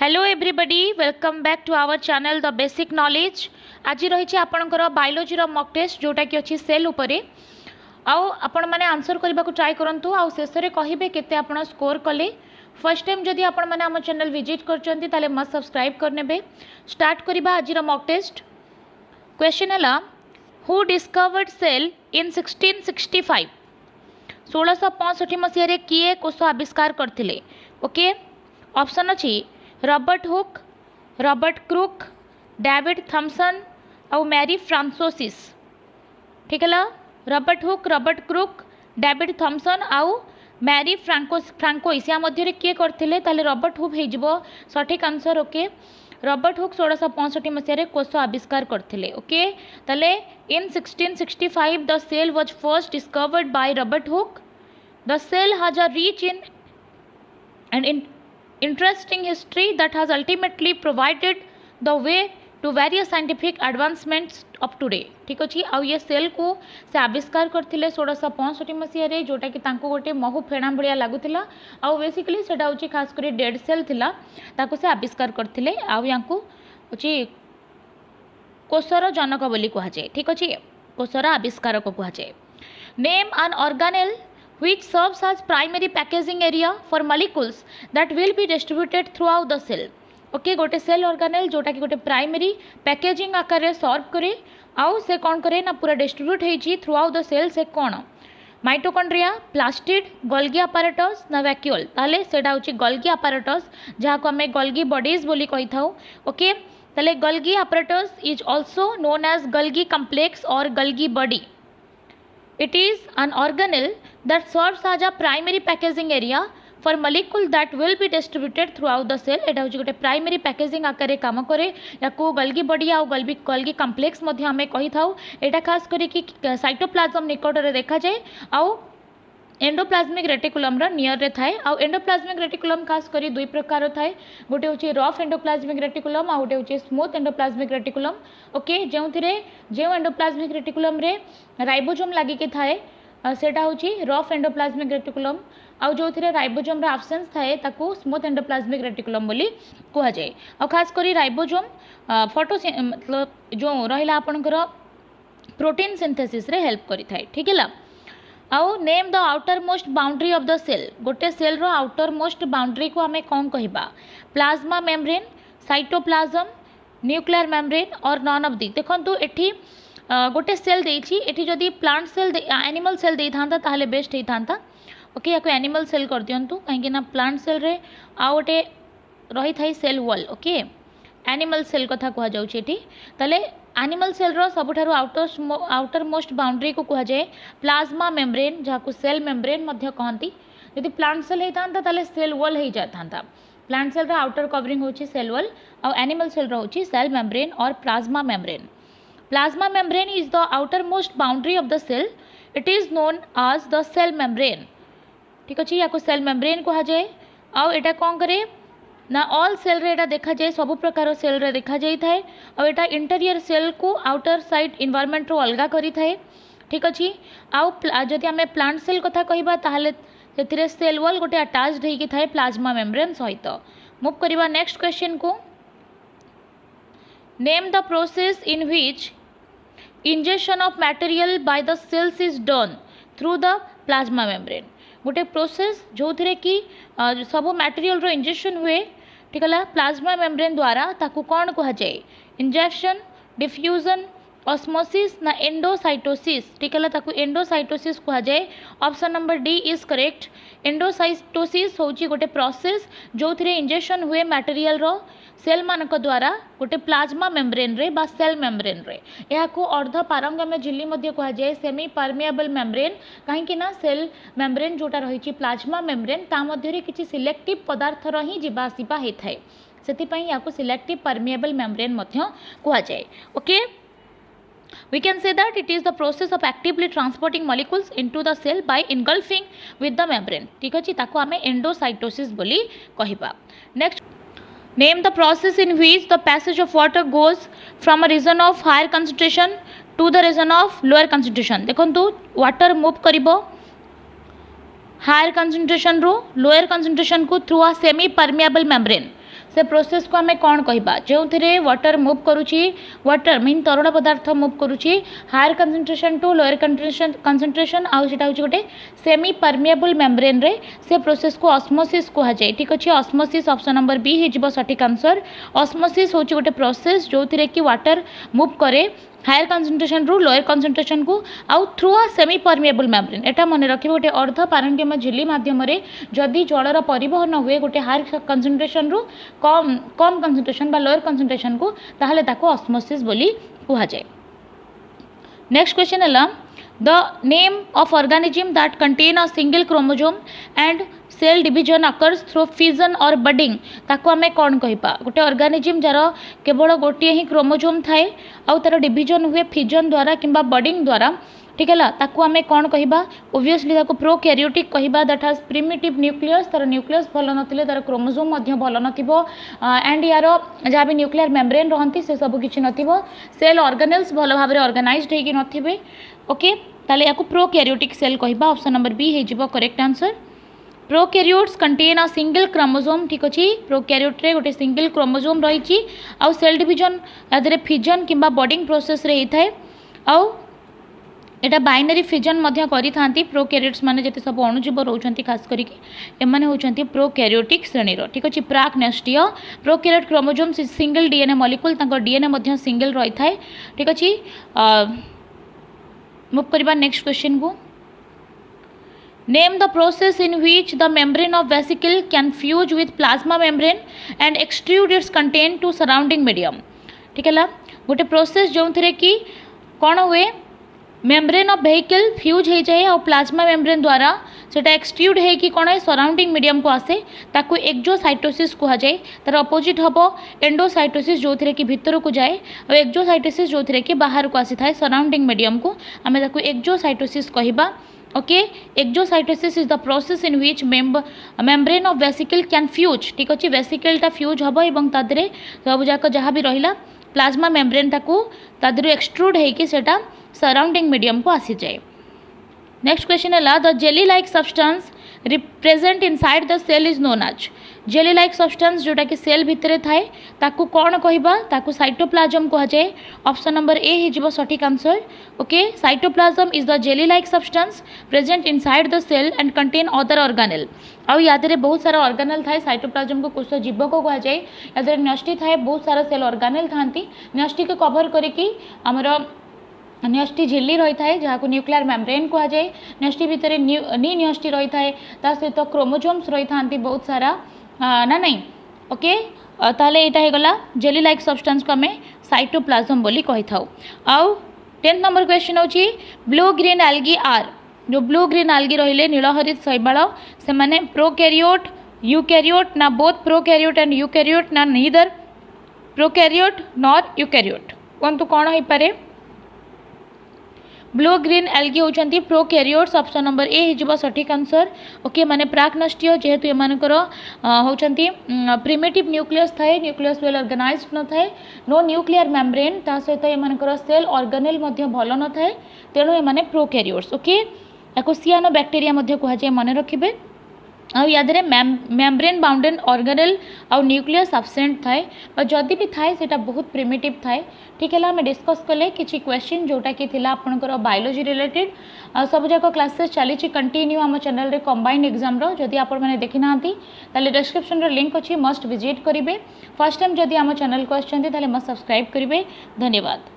Hello everybody welcome back to our channel the basic knowledge. आज रही आपणकर biology mock test जोटा कि अच्छी सेल उपरे आउ आपण मैंने आंसर करने को ट्राए करूँ आउ शेष में कहे केते आपण स्कोर कले। फर्स्ट टाइम जदि आपण मैंने आम चैनल विजिट कर मत सब्सक्राइब करने। स्टार्ट करवा आज मॉक टेस्ट। क्वेश्चन है हु डिस्कवर्ड सेल इन 1665 1665 मसीह किए कोष आविष्कार करथिले। ओके ऑप्शन अच्छी Robert Hooke, Robert Crook, David Thomson और मैरी फ्रांसोसिस। ठीक है Robert Hooke, Robert Crook, David Thomson आउ मैरी फ्रांकोइस या मध्य किए करथिले ताले रॉबर्ट हुक हो सठिक आंसर। ओके रॉबर्ट हुक 1665 मसीह कोष आविष्कार करथिले। ओके ताले in 1665 the cell was first discovered by Robert Hooke. The cell has a rich in interesting history that has ultimately provided the way to various scientific advancements up to today। ठीक अच्छे आउ ये cell को से आविष्कार करते 1665 मसीह जोटा कि गोटे महू फेणा भाया लगुला आउ बेसिकली सेटा हूँ खास कर डेड सेल थिला ताको से आविष्कार करते आउ या कोषर जनक बोली कहुए। ठीक अच्छे कोषर आविष्कारक कहुए। Name an organelle which serves as primary packaging area for molecules that will be distributed throughout the cell। Okay गोटे सेल ऑर्गेनेल जोटा कि गोटे प्राइमरी पैकेजिंग आकार रे सर्व करे आउ से कौन करे ना पूरा डिस्ट्रीब्यूट होइची थ्रू आउट द सेल। से कौन माइटोकॉन्ड्रिया, प्लास्टिड, गोल्गी apparatus ना वैक्यूल ताले सेटा होची गोल्गी apparatus जहाँ को हमें गोल्गी बॉडीज बोली कही थाउ। ओके ताले Golgi apparatus is also known as Golgi complex और Golgi body. It is an organelle that serves as a primary packaging area for molecule that will be distributed throughout the cell। एटा होची गोटे primary packaging आकार काम करे या को Golgi body आ Golgi complex मध्ये हमें कही थाउ। एटा खास करी कि साइटोप्लाज्म निकट रे देखा जाए आउ एंडोप्लाज्मिक रेटिकुलम नियर रे थाए। आउ एंडोप्लाज्मिक रेटिकुलम खास करी दुई प्रकार थाए गोटे होची रफ एंडोप्लाज्मिक रेटिकुलम आ गोटे होची स्मूथ एंडोप्लाज्मिक रेटिकुलम। ओके जो एंडोप्लाज्मिक रेटिकुलम रे राइबोसोम लागिकी थाए सेटा होची रफ एंडोप्लाज्मिक रेटिकुलम आउ जो राइबोसोम रा एब्सेंस थाए ताकू स्मूथ एंडोप्लाज्मिक रेटिकुलम बोली कहा जाए। आ खास करी राइबोसोम फोटो मतलब जो रहिला आपनकर प्रोटीन सिंथेसिस रे हेल्प करी थाए। ठीक है आउ name the outer most boundary of the cell. गोटे सेल रो आउटर मोस्ट बाउंड्री को आमे कौन कहिबा plasma membrane, cytoplasm, nuclear membrane और नॉन ऑफ दी। देखंतु एठी गोटे सेल देछि एठी जदी प्लांट सेल एनिमल सेल दे थांता ताहले बेस्ट हे थांता। ओके याको एनिमल सेल कर दियंतु काहे ना प्लांट सेल रे आ गोटे रही थाई cell wall. Okay animal cell कथा कह जाउछि एठी ताले एनिमल सेल रो सबुठारु आउटर मोस्ट बाउंड्री को कह जाए प्लाज्मा मेम्ब्रेन जहाँ को सेल मेम्ब्रेन मध्य कहती। यदि प्लांट सेल होता ताले सेल वॉल हो जाता। प्लांट सेल रो आउटर कवरिंग होची सेल वॉल और एनिमल सेल रो होची सेल मेम्ब्रेन और plasma membrane. Plasma membrane is the outer most boundary of the cell. It is known as the cell membrane. ठीक अच्छे या सेल मेम्ब्रेन कह जाए आउ एटा कौन करे ना ऑल सेल रे एटा देखा जाए सब प्रकार सेल रे देखा जाई थाए और एटा इंटीरियर सेल को आउटर साइड इन्वायरमेंट रो अलगा करी थाए। ठीक अच्छे आउ जदि आमे प्लांट सेल कथा कहिबा ताहले सेथिरे सेल वॉल गोटे अटैच्ड हेकी थाए प्लाज्मा मेम्ब्रेन सहित। मूव करबा नेक्स्ट क्वेश्चन को। Name the process in which injection of material by the cells is done through the plasma membrane. गोटे प्रोसेस जो थिरे कि सब मटेरियल रो इंजेक्शन हुए। ठीक है प्लाज्मा मेम्ब्रेन द्वारा ताकू कौन कह जाए इंजेक्शन, डिफ्यूजन, ऑस्मोसिस ना एंडोसाइटोसिस। ठीक है ताकू एंडोसाइटोसिस कह जाए। Option number D is correct. Endocytosis होची गोटे प्रोसेस जो थिरे इंजेक्शन हुए मटेरियल रो सेल मानक द्वारा गोटे प्लाज्मा मेम्ब्रेन रे बा सेल मेम्ब्रेन रे। या को अर्ध पारंगम्य झिल्ली मध्य कह जाए सेमी परमिएबल मेम्ब्रेन कहीं ना सेल मेम्ब्रेन जोटा रही प्लाज्मा मेम्ब्रेन ता मध्य किसी सिलेक्टिव पदार्थ ही जीवा आसिबा होता है से या सिलेक्टिव परमिएबल मेम्ब्रेन कह जाए। Okay we can say that it is the process of actively transporting molecules into the cell by engulfing with the membrane। ठीक अच्छे ताको आमे एंडोसाइटोसिस बोली कहिबा। Next name the process in which the passage of water goes from a region of higher concentration to the region of lower concentration. देखंतु water move करिबो higher concentration रो lower concentration को through a semipermeable membrane. से process को आम कौन कहबा जो थे वाटर मूव करुच्ची वाटर मीन तरल पदार्थ मूव करुच्ची higher concentration to lower concentration आउ सेटा होची गोटे सेमी परमिएबल मेम्ब्रेन रे से प्रोसेस को ऑस्मोसिस कहा जाए ठीक अच्छे ऑस्मोसिस ऑप्शन नंबर बी हो सठिक आंसर ऑस्मोसिस होची गोटे प्रोसेस जो थे कि वाटर मूव करे हायर कंसंट्रेशन रू लोअर कंसंट्रेशन को आउ through a semipermeable membrane एटा मन रखिए गोटे अर्ध पारंगम्य झिल्ली माध्यम जदि जलर परिवहन हुए गोटे हायर कंसंट्रेशन रू कम कंसंट्रेशन बा लोअर कंसंट्रेशन को ताहले ताको ऑस्मोसिस बोली कहा जाए। नेक्स्ट क्वेश्चन है the name of organism that contain a single chromosome and cell division occurs through fission और बडिंग ताको आमे कौन कहपा गोटे ऑर्गेनिज्म जार केवल गोटे ही क्रोमोसोम थाए आउ तार डिविजन हुए फिजन द्वारा किंबा बडिंग द्वारा ठीक है ताको आमे कौन कहबा ओब्वियसली ताको प्रोकैरियोटिक कहबा दैट हैज प्रिमिटिव न्यूक्लियस तार न्यूक्लियस भल नथिले तार क्रोमोसोम मध्य भल नथिबो एंड यार जहाँ भी न्यूक्लियर मेम्ब्रेन रहंती से सब किछि नथिबो सेल ऑर्गेनेल्स भल भाबरे ऑर्गेनाइज्ड हेकि नथिबे ओके ताले याको प्रोकैरियोटिक सेल कहबा ऑप्शन नंबर बी हे जिवो correct answer. Prokaryotes contain a single chromosome ठीक अच्छे प्रोकैरियोट रे गोटे सिंगल क्रोमोसोम रही आउ सेल डिविजन यादरे फिजन किंबा बडिंग प्रोसेस रे होता है आउ एटा बाइनरी फिजन मध्य करि थांती प्रोकैरियोट्स माने जते सब अणुजीव रहउछंती खास करिके एमाने होउछंती प्रोकैरियोटिक श्रेणी रो ठीक अछि प्राक नेस्टीय prokaryote chromosome single DNA molecule तांको डीएनए मध्य सिंगल रही थाए ठीक अछि मूव करबा नेक्स्ट क्वेश्चन को Name the process in which the membrane of vesicle can fuse with plasma membrane and extrude its content to surrounding medium ठीक है गोटे प्रोसेस जो थे कि कौन हुए मेम्ब्रेन ऑफ वेहिकल फ्यूज हो जाए और प्लाज्मा मेम्ब्रेन द्वारा सेटा एक्सट्रूड है कि कौन है सराउंडिंग मीडियम को आसे ताकू एक्जोसाइटोसिस कहा जाए तार अपोजिट हम एंडोसाइटोसिस जो थे कि भितर को जाए और एक्जोसाइटोसिस जो थे कि बाहर को आसी थाए सराउंडिंग मीडियम को आम ताकू एक्जोसाइटोसिस कहबा okay exocytosis is the process in which membrane of vesicle can fuse ठीक अच्छे वेसिकलटा फ्यूज हम और तादरे सब जाक जहाँ भी रहा प्लाज्मा मेम्ब्रेन ताकू तादर एक्सट्रूड होकर सेटा सराउंडिंग मीडियम को आसी जाए। नेक्स्ट क्वेश्चन है the jelly like substance represent inside the cell is known as jelly like substance जोटा कि सेल भितर थाए ताकू कौन कहबा ताकू साइटोप्लाज्म कहा जाए ऑप्शन नंबर ए हो सठिक answer okay cytoplasm is the jelly like substance present inside the cell and contain other organelle आउ यादरे बहुत सारा ऑर्गेनेल थाए साइटोप्लाज्म को कोष जीव को कहा जाए यादरे न्यष्टि थाए बहुत सारा सेल ऑर्गेनेल थांती न्यष्टि को कवर करिकी हमर न्यष्टि झिल्ली रही है जहाँ को न्यूक्लियर मेम्ब्रेन कहा जाए न्यष्टि भितर नी न्यष्टि रही है सहित क्रोमोसोम्स रही था बहुत सारा ना नहीं ओके ताले यहाँ होगला जेली लाइक सब्सटेंस को आम साइटोप्लाज्म बोली कही था। आउ 10th नंबर क्वेश्चन होची ब्लू ग्रीन एल्गी आर जो ब्लू ग्रीन एल्गी रहिले नीलहरित शैवाल से माने प्रोकैरियोट यूकैरियोट ना बोथ प्रोकैरियोट एंड यूकैरियोट ना नीदर प्रोकैरियोट नॉर यूकैरियोट कहतु कौन हो पारे ब्लू ग्रीन एल्गी होती प्रोकैरियोट्स ऑप्शन नंबर ए हो सठिक आंसर ओके माने प्राक नष्टीय जेहेतु एमानकर होचंती प्रिमिटिव न्यूक्लियस थाए न्यूक्लियस वेल ऑर्गेनाइज्ड न थाए नो न्यूक्लियर मेम्ब्रेन ता सहित एमानकर सेल ऑर्गेनेल मध्य भल न थाए तेणु एमाने प्रोकैरियोट्स ओके याको सियानो बैक्टेरिया मध्य कहा जाए मन रखिबे आ यादरे मेम्ब्रेन बाउंडेड ऑर्गेनेल आउ न्यूक्लियस एब्सेंट थाए जदि भी थाए सेटा बहुत प्रिमिटिव थाए ठीक है आम डिस्कस कले किसी क्वेश्चन जोटा कि थिला आपनकर बायोलॉजी रिलेटेड सब जाक क्लासेस चली कंटिन्यू आम चैनल रे कंबाइंड एग्जाम रो जदि आपण माने देखि नांती ताले डिस्क्रिप्शन रे लिंक अछि मस्ट विजिट करिवे फर्स्ट टाइम जदि आम चैनल को आछंती ताले मस्ट सब्सक्राइब करिवे धन्यवाद।